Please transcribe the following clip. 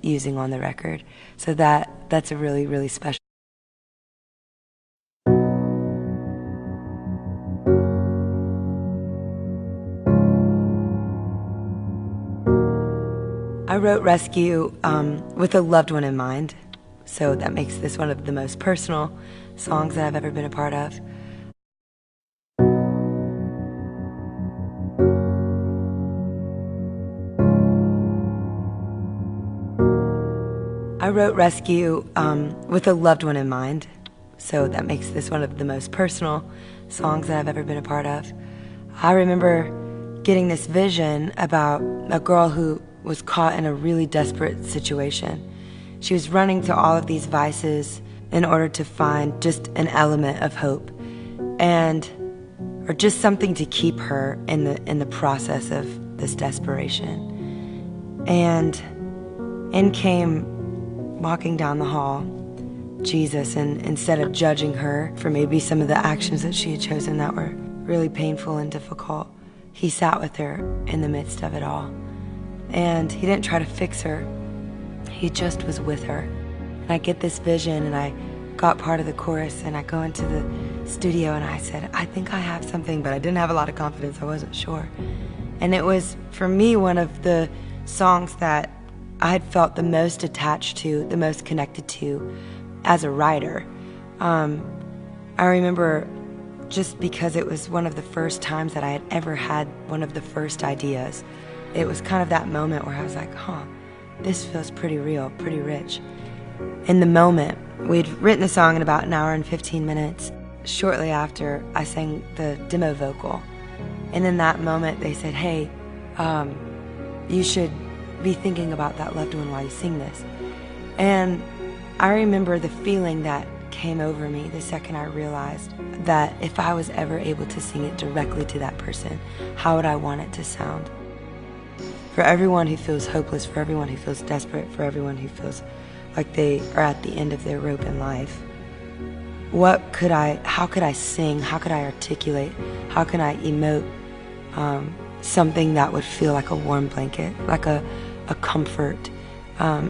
using on the record. So that's a really, really special. I wrote Rescue with a loved one in mind, so that makes this one of the most personal songs that I've ever been a part of. I wrote Rescue with a loved one in mind, so that makes this one of the most personal songs that I've ever been a part of. I remember getting this vision about a girl who was caught in a really desperate situation. She was running to all of these vices in order to find just an element of hope, or just something to keep her in the process of this desperation. And in came, walking down the hall, Jesus, and instead of judging her for maybe some of the actions that she had chosen that were really painful and difficult, he sat with her in the midst of it all. And he didn't try to fix her, he just was with her. And I get this vision, and I got part of the chorus, and I go into the studio and I said, I think I have something, but I didn't have a lot of confidence, I wasn't sure. And it was, for me, one of the songs that I had felt the most attached to, the most connected to as a writer. I remember, just because it was one of the first times that I had ever had one of the first ideas, it was kind of that moment where I was like, this feels pretty real, pretty rich. In the moment, we'd written the song in about an hour and 15 minutes. Shortly after, I sang the demo vocal. And in that moment, they said, hey, you should be thinking about that loved one while you sing this. And I remember the feeling that came over me the second I realized that if I was ever able to sing it directly to that person, how would I want it to sound? For everyone who feels hopeless, for everyone who feels desperate, for everyone who feels like they are at the end of their rope in life, how could I sing, how could I articulate, how can I emote something that would feel like a warm blanket, like a comfort,